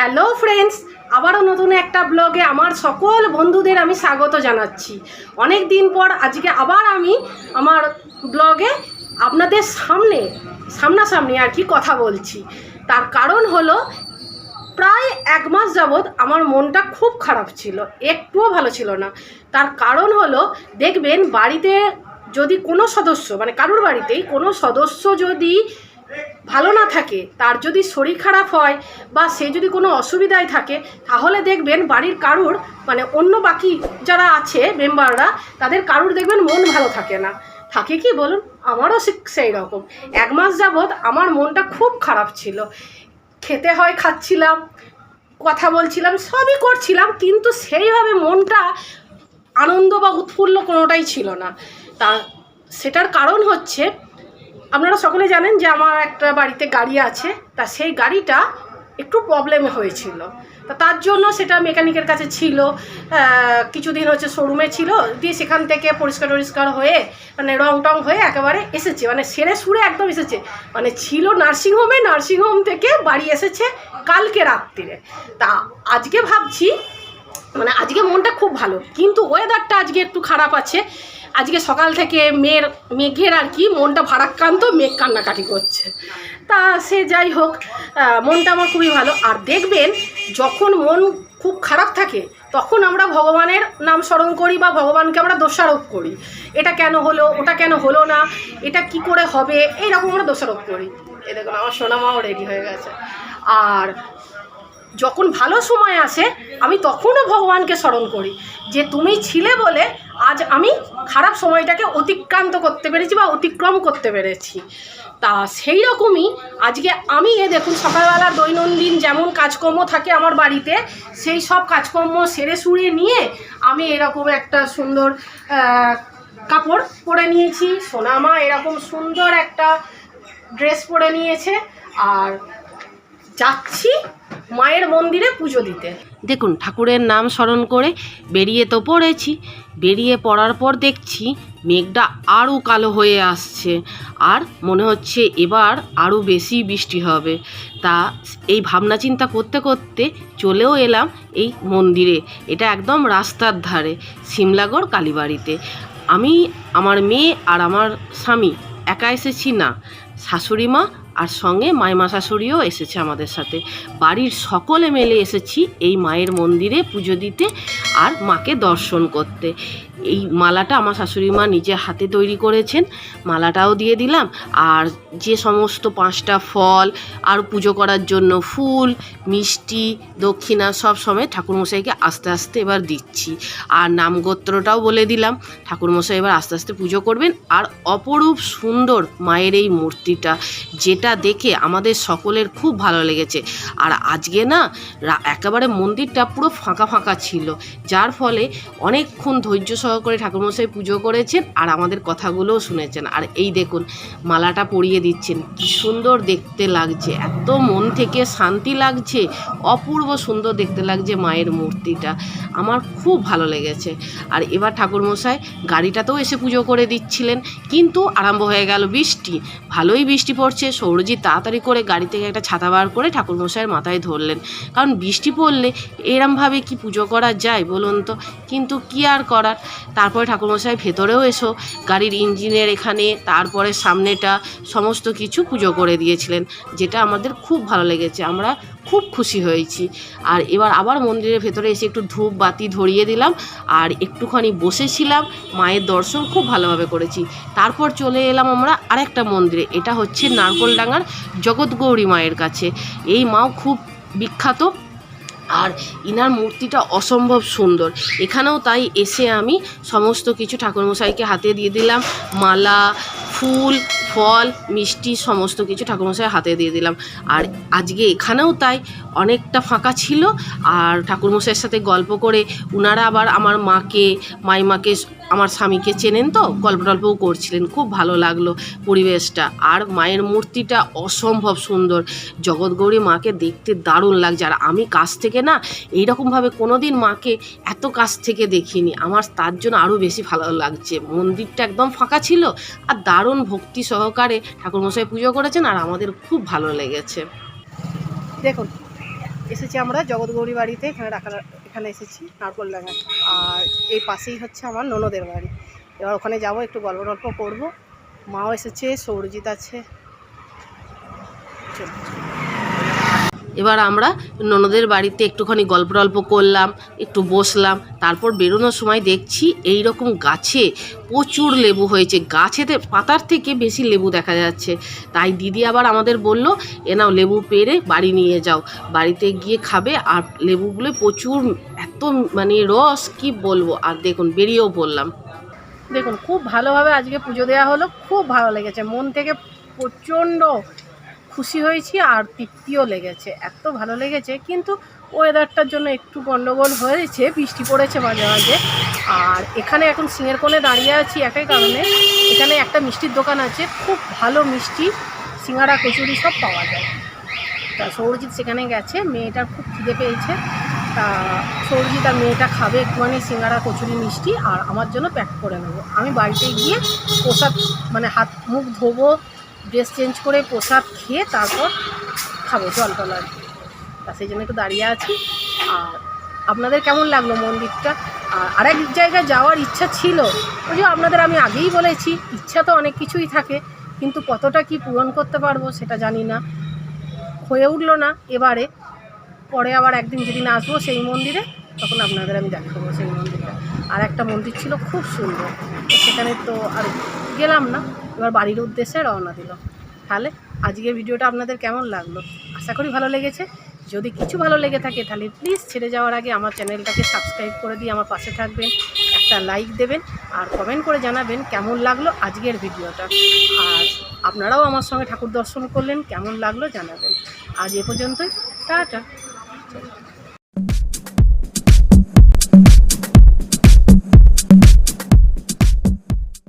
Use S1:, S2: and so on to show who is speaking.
S1: Hello friends, আবারও নতুন একটা ব্লগে আমার সকল বন্ধুদের আমি স্বাগত জানাচ্ছি। অনেক দিন পর আজকে আবার আমি আমার ব্লগে আপনাদের সামনাসামনি আর কি কথা বলছি। তার কারণ হলো প্রায় 1 মাস যাবৎ আমার মনটা খুব খারাপ ছিল, একটুও ভালো ছিল না। তার কারণ হলো দেখবেন বাড়িতে যদি কোনো সদস্য মানে কারোর বাড়িতেই কোনো সদস্য যদি ভালো না থাকে, তার যদি শরীর খারাপ হয় বা সে যদি কোনো অসুবিধায় থাকে, তাহলে দেখবেন বাড়ির কারুর মানে অন্য বাকি যারা আছে মেম্বাররা, তাদের কারুর দেখবেন মন ভালো থাকে না। থাকে কি বলুন, আমারও সেই রকম 1 মাস যাবৎ আমার মনটা খুব খারাপ ছিল। খেতে হয় খাচ্ছিলাম, কথা বলছিলাম, সবই করছিলাম, কিন্তু সেইভাবে মনটা আনন্দ বা উৎফুল্ল কোনোটাই ছিল না। তা সেটার কারণ হচ্ছে, আপনারা সকলে জানেন যে আমার একটা বাড়িতে গাড়ি আছে। তা সেই গাড়িটা একটু প্রবলেম হয়েছিল, তা তার জন্য সেটা মেকানিকের কাছে ছিল, কিছুদিন হচ্ছে শোরুমে ছিল, দিয়ে সেখান থেকে পরিষ্কার হয়ে মানে রং টং হয়ে একেবারে এসেছে, মানে সেরে সুরে একদম এসেছে। মানে ছিল নার্সিংহোমে, নার্সিংহোম থেকে বাড়ি এসেছে কালকে রাত্রিরে। তা আজকে ভাবছি, মানে আজকে মনটা খুব ভালো, কিন্তু ওয়েদারটা আজকে একটু খারাপ আছে। আজকে সকাল থেকে মেঘের আর কি মনটা ভারাক্রান্ত, মেঘ কান্নাকাটি করছে। তা সে যাই হোক, মনটা আমার খুবই ভালো। আর দেখবেন যখন মন খুব খারাপ থাকে তখন আমরা ভগবানের নাম স্মরণ করি বা ভগবানকে আমরা দোষারোপ করি, এটা কেন হলো, ওটা কেন হলো না, এটা কি করে হবে, এইরকম আমরা দোষারোপ করি। এ দেখুন আমার সোনামাও রেডি হয়ে গেছে। আর যখন ভালো সময় আসে আমি তখনও ভগবানকে স্মরণ করি যে তুমি ছিলে বলে আজ আমি খারাপ সময়টাকে অতিক্রান্ত করতে পেরেছি বা অতিক্রম করতে পেরেছি। তা সেই রকমই আজকে আমি দেখুন সকালবেলা দৈনন্দিন যেমন কাজকর্ম থাকে আমার বাড়িতে, সেই সব কাজকর্ম সেরে সুরে নিয়ে আমি এরকম একটা সুন্দর কাপড় পরে নিয়েছি। সোনামা এরকম সুন্দর একটা ড্রেস পরে নিয়েছে, আর যাচ্ছি মায়ের মন্দিরে পুজো দিতে। দেখুন ঠাকুরের নাম স্মরণ করে বেরিয়ে তো পড়েছি, বেরিয়ে পড়ার পর দেখছি মেঘটা আরও কালো হয়ে আসছে, আর মনে হচ্ছে এবার আরও বেশি বৃষ্টি হবে। তা এই ভাবনা চিন্তা করতে করতে চলেও এলাম এই মন্দিরে। এটা একদম রাস্তার ধারে, সিমলাগড় কালীবাড়িতে। আমি, আমার মেয়ে আর আমার স্বামী একা এসেছি না, শাশুড়ি মা আর সঙ্গে মাইমা শাশুড়িও এসেছে আমাদের সাথে। বাড়ির সকলে মিলে এসেছি এই মায়ের মন্দিরে পুজো দিতে আর মাকে দর্শন করতে। এই মালাটা আমার শাশুড়ি মা নিজে হাতে তৈরি করেছেন, মালাটাও দিয়ে দিলাম। আর যে সমস্ত 5টা ফল আর পুজো করার জন্য ফুল, মিষ্টি, দক্ষিণা সব সময় ঠাকুরমশাইকে আস্তে আস্তে এবার দিচ্ছি। আর নামগোত্রটাও বলে দিলাম, ঠাকুরমশাই এবার আস্তে আস্তে পুজো করবেন। আর অপরূপ সুন্দর মায়ের এই মূর্তিটা, যেটা দেখে আমাদের সকলের খুব ভালো লেগেছে। আর আজকে না একেবারে মন্দিরটা পুরো ফাঁকা ফাঁকা ছিল, যার ফলে অনেকক্ষণ ধৈর্য সহকারে ঠাকুরমশাই পুজো করেছেন আর আমাদের কথাগুলোও শুনেছেন। আর এই দেখুন মালাটা পরিয়ে দিচ্ছেন, কি সুন্দর দেখতে লাগছে, এত মন থেকে শান্তি লাগছে, অপূর্ব সুন্দর দেখতে লাগছে মায়ের মূর্তিটা, আমার খুব ভালো লেগেছে। আর এবার ঠাকুরমশাই গাড়িটাতেও এসে পুজো করে দিচ্ছিলেন, কিন্তু আরম্ভ হয়ে গেল বৃষ্টি। ভালোই বৃষ্টি পড়ছে। সৌরজিৎ তাড়াতাড়ি করে গাড়ি থেকে একটা ছাতা বার করে ঠাকুরমশাইয়ের মাথায় ধরলেন, কারণ বৃষ্টি পড়লে এরমভাবে কি পুজো করা যায় বলুন তো, কিন্তু কি আর করার। তারপরে ঠাকুরমশাই ভেতরেও এসো গাড়ির ইঞ্জিনের এখানে, তারপরে সামনেটা সমস্ত কিছু পুজো করে দিয়েছিলেন, যেটা আমাদের খুব ভালো লেগেছে, আমরা খুব খুশি হয়েছি। আর এবার আবার মন্দিরের ভেতরে এসে একটু ধূপ বাতি ধরিয়ে দিলাম আর একটুখানি বসেছিলাম, মায়ের দর্শন খুব ভালোভাবে করেছি। তারপর চলে এলাম আমরা আরেকটা মন্দিরে, এটা হচ্ছে নারকোলডাঙ্গার জগৎগৌরী মায়ের কাছে। এই মাও খুব বিখ্যাত, আর ইনার মূর্তিটা অসম্ভব সুন্দর। এখানেও তাই এসে আমি সমস্ত কিছু ঠাকুরমশাইকে হাতে দিয়ে দিলাম, মালা, ফুল, ফল, মিষ্টি সমস্ত কিছু ঠাকুরমশাই হাতে দিয়ে দিলাম। আর আজকে এখানেও তাই অনেকটা ফাঁকা ছিল, আর ঠাকুরমশাইয়ের সাথে গল্প করে ওনারা আবার আমার মাকে, মাইমাকে, আমার স্বামীকে চেনেন তো, গল্প টল্পও করছিলেন, খুব ভালো লাগলো পরিবেশটা। আর মায়ের মূর্তিটা অসম্ভব সুন্দর, জগৎগৌরী মাকে দেখতে দারুণ লাগছে। আর আমি কাছ থেকে না এইরকমভাবে কোনো দিন মাকে এত কাছ থেকে দেখিনি, আমার তার জন্য আরও বেশি ভালো লাগছে। মন্দিরটা একদম ফাঁকা ছিল আর দারুণ ভক্তি সহকারে ঠাকুরমশাই পুজো করেছেন, আর আমাদের খুব ভালো লেগেছে। দেখুন এসেছি আমরা জগৎগৌরী বাড়িতে, এখানে এসেছি নারকোলডাঙ্গায়। আর এই পাশেই হচ্ছে আমার ননদের বাড়ি। এবার ওখানে যাব, একটু গল্প টল্প করবো। মাও এসেছে, সৌরজিৎ আছে। এবার আমরা ননদের বাড়িতে একটুখানি গল্প টল্প করলাম, একটু বসলাম। তারপর বেরোনোর সময় দেখছি এই রকম গাছে প্রচুর লেবু হয়েছে, গাছেতে পাতার থেকে বেশি লেবু দেখা যাচ্ছে। তাই দিদি আবার আমাদের বলল, এ নাও লেবু পেড়ে বাড়ি নিয়ে যাও, বাড়িতে গিয়ে খাবে। আর লেবুগুলো প্রচুর, এত মানে রস কি বলবো। আর দেখুন বেরিয়েও পড়লাম। দেখুন খুব ভালোভাবে আজকে পুজো দেওয়া হলো, খুব ভালো লেগেছে, মন থেকে প্রচণ্ড খুশি হয়েছি আর তৃপ্তিও লেগেছে, এত ভালো লেগেছে। কিন্তু ওয়েদারটার জন্য একটু গন্ডগোল হয়েছে, বৃষ্টি পড়েছে মাঝে মাঝে। আর এখানে এখন সিংহের কোণে দাঁড়িয়ে আছি একই কারণে, এখানে একটা মিষ্টির দোকান আছে, খুব ভালো মিষ্টি, সিঙ্গাড়া কচুরি সব পাওয়া যায়। তা সৌরজিৎ সেখানে গেছে, মেয়েটার খুব খিদে পেয়েছে। তা সৌরজিৎ আর মেয়েটা খাবে একটুখানি সিঙ্গাড়া কচুরি মিষ্টি, আর আমার জন্য প্যাক করে নেবো। আমি বাড়িতে গিয়ে প্রসাদ মানে হাত মুখ ধোবো, ড্রেস চেঞ্জ করে প্রসাদ খেয়ে তারপর খাবো জলটলা। তা সেই জন্য একটু দাঁড়িয়ে আছি। আর আপনাদের কেমন লাগলো মন্দিরটা? আর আরেক জায়গায় যাওয়ার ইচ্ছা ছিল, ওই যে আপনাদের আমি আগেই বলেছি, ইচ্ছা তো অনেক কিছুই থাকে, কিন্তু কতটা কি পূরণ করতে পারবো সেটা জানি না, হয়ে উঠলো না এবারে। পরে আবার একদিন যেদিন আসবো সেই মন্দিরে, তখন আপনাদের আমি দেখাবো সেই মন্দিরটা। আর একটা মন্দির ছিল খুব সুন্দর, সেখানে তো আর গেলাম না, এবার বাড়ির উদ্দেশ্যে রওনা দিল। তাহলে আজকের ভিডিওটা আপনাদের কেমন লাগলো? আশা করি ভালো লেগেছে। যদি কিছু ভালো লেগে থাকে তাহলে প্লিজ ছেড়ে যাওয়ার আগে আমার চ্যানেলটাকে সাবস্ক্রাইব করে দিয়ে আমার পাশে থাকবেন, একটা লাইক দেবেন, আর কমেন্ট করে জানাবেন কেমন লাগলো আজকের ভিডিওটা। আর আপনারাও আমার সঙ্গে ঠাকুর দর্শন করলেন, কেমন লাগলো জানাবেন। আজ এ পর্যন্তই, টাটা।